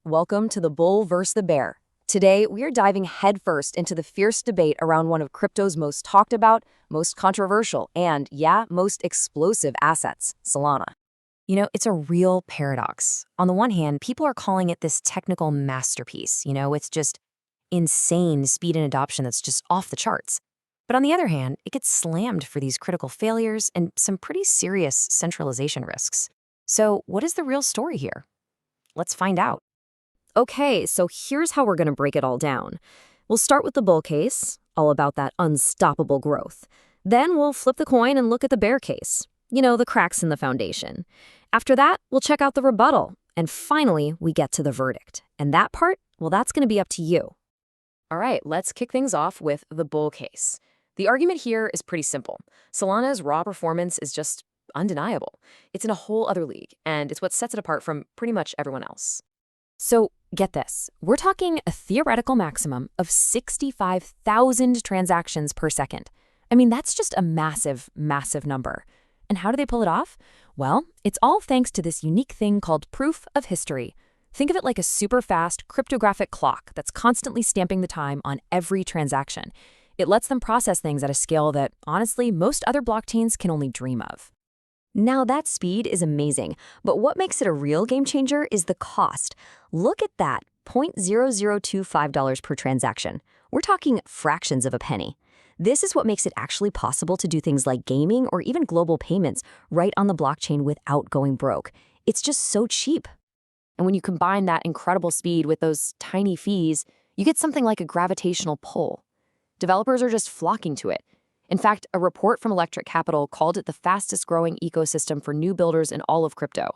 welcome to the bull versus the bear. Today, we are diving headfirst into the fierce debate around one of crypto's most talked about, most controversial, and, yeah, most explosive assets, Solana. It's a real paradox. On the one hand, people are calling it this technical masterpiece. It's just insane speed and adoption that's just off the charts. But on the other hand, it gets slammed for these critical failures and some pretty serious centralization risks. So, what is the real story here? Let's find out. Okay, so here's how we're going to break it all down. We'll start with the bull case, all about that unstoppable growth. Then we'll flip the coin and look at the bear case, the cracks in the foundation. After that, we'll check out the rebuttal. And finally, we get to the verdict. And that part, well, that's going to be up to you. All right, let's kick things off with the bull case. The argument here is pretty simple. Solana's raw performance is just undeniable. It's in a whole other league, and it's what sets it apart from pretty much everyone else. So, get this. We're talking a theoretical maximum of 65,000 transactions per second. I mean, that's just a massive, massive number. And how do they pull it off? Well, it's all thanks to this unique thing called proof of history. Think of it like a super fast cryptographic clock that's constantly stamping the time on every transaction. It lets them process things at a scale that, honestly, most other blockchains can only dream of. Now, that speed is amazing, but what makes it a real game changer is the cost. Look at that, $0.0025 per transaction. We're talking fractions of a penny. This is what makes it actually possible to do things like gaming or even global payments right on the blockchain without going broke. It's just so cheap. And when you combine that incredible speed with those tiny fees, you get something like a gravitational pull. Developers are just flocking to it. In fact, a report from Electric Capital called it the fastest growing ecosystem for new builders in all of crypto.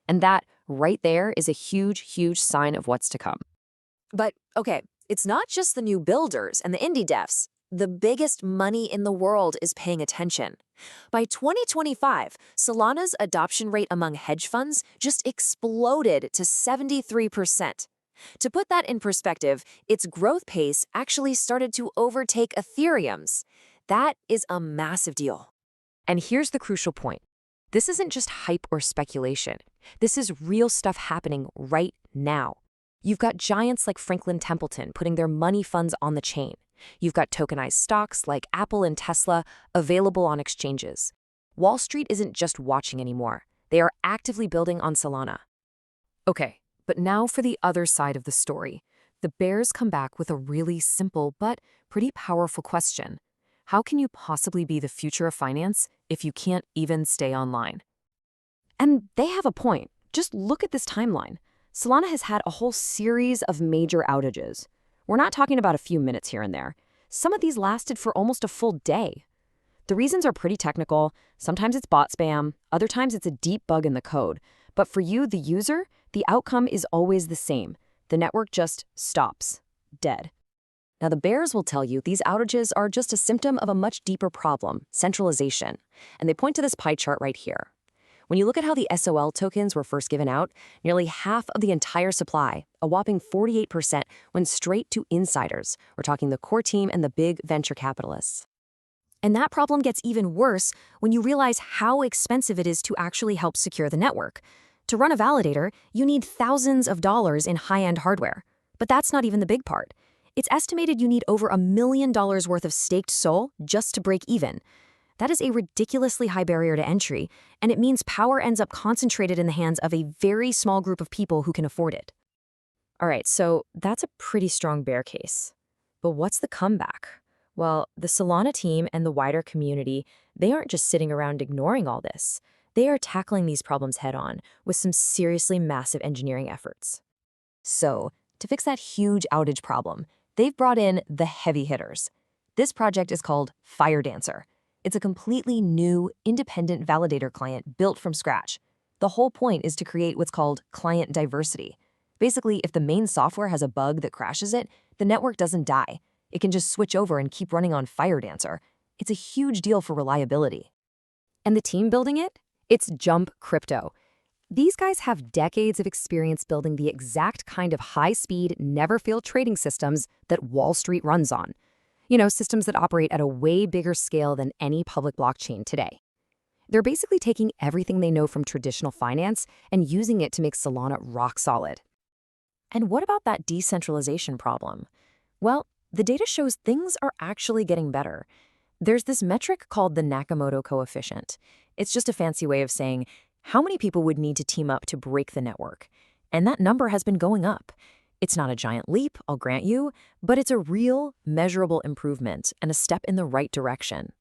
And that, right there, is a huge, huge sign of what's to come. But, okay, it's not just the new builders and the indie devs. The biggest money in the world is paying attention. By 2025, Solana's adoption rate among hedge funds just exploded to 73%. To put that in perspective, its growth pace actually started to overtake Ethereum's. That is a massive deal. And here's the crucial point. This isn't just hype or speculation. This is real stuff happening right now. You've got giants like Franklin Templeton putting their money funds on the chain. You've got tokenized stocks like Apple and Tesla available on exchanges. Wall Street isn't just watching anymore. They are actively building on Solana. Okay, but now for the other side of the story. The bears come back with a really simple but pretty powerful question. How can you possibly be the future of finance if you can't even stay online? And they have a point. Just look at this timeline. Solana has had a whole series of major outages. We're not talking about a few minutes here and there. Some of these lasted for almost a full day. The reasons are pretty technical. Sometimes it's bot spam. Other times it's a deep bug in the code. But for you, the user, the outcome is always the same. The network just stops. Dead. Now, the bears will tell you these outages are just a symptom of a much deeper problem, centralization. And they point to this pie chart right here. When you look at how the SOL tokens were first given out, nearly half of the entire supply, a whopping 48%, went straight to insiders. We're talking the core team and the big venture capitalists. And that problem gets even worse when you realize how expensive it is to actually help secure the network. To run a validator, you need thousands of dollars in high-end hardware. But that's not even the big part. It's estimated you need over $1 million worth of staked SOL just to break even. That is a ridiculously high barrier to entry, and it means power ends up concentrated in the hands of a very small group of people who can afford it. All right, so that's a pretty strong bear case. But what's the comeback? Well, the Solana team and the wider community, they aren't just sitting around ignoring all this. They are tackling these problems head-on with some seriously massive engineering efforts. So, to fix that huge outage problem, they've brought in the heavy hitters. This project is called Firedancer. It's a completely new, independent validator client built from scratch. The whole point is to create what's called client diversity. Basically, if the main software has a bug that crashes it, the network doesn't die. It can just switch over and keep running on Firedancer. It's a huge deal for reliability. And the team building it? It's Jump Crypto. These guys have decades of experience building the exact kind of high-speed, never-fail trading systems that Wall Street runs on. Systems that operate at a way bigger scale than any public blockchain today. They're basically taking everything they know from traditional finance and using it to make Solana rock solid. And what about that decentralization problem? Well, the data shows things are actually getting better. There's this metric called the Nakamoto coefficient. It's just a fancy way of saying how many people would need to team up to break the network. And that number has been going up. It's not a giant leap, I'll grant you, but it's a real, measurable improvement and a step in the right direction.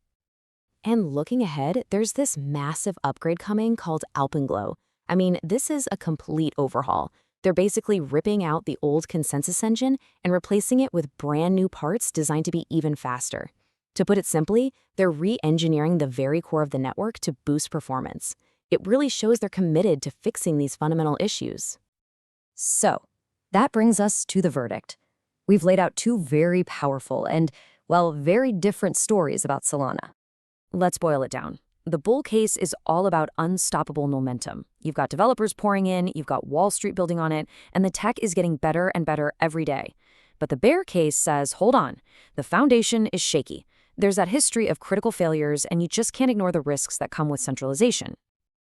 And looking ahead, there's this massive upgrade coming called Alpenglow. I mean, this is a complete overhaul. They're basically ripping out the old consensus engine and replacing it with brand new parts designed to be even faster. To put it simply, they're re-engineering the very core of the network to boost performance. It really shows they're committed to fixing these fundamental issues. So, that brings us to the verdict. We've laid out two very powerful and, well, very different stories about Solana. Let's boil it down. The bull case is all about unstoppable momentum. You've got developers pouring in, you've got Wall Street building on it, and the tech is getting better and better every day. But the bear case says, hold on, the foundation is shaky. There's that history of critical failures, and you just can't ignore the risks that come with centralization.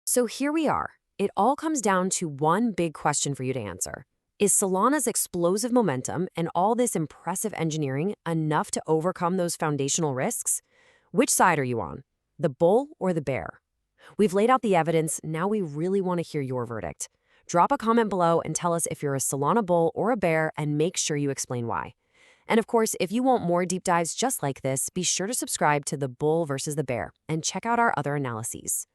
So here we are. It all comes down to one big question for you to answer. Is Solana's explosive momentum and all this impressive engineering enough to overcome those foundational risks? Which side are you on? The bull or the bear? We've laid out the evidence, now we really want to hear your verdict. Drop a comment below and tell us if you're a Solana bull or a bear, and make sure you explain why. And of course, if you want more deep dives just like this, be sure to subscribe to The Bull versus the Bear and check out our other analyses.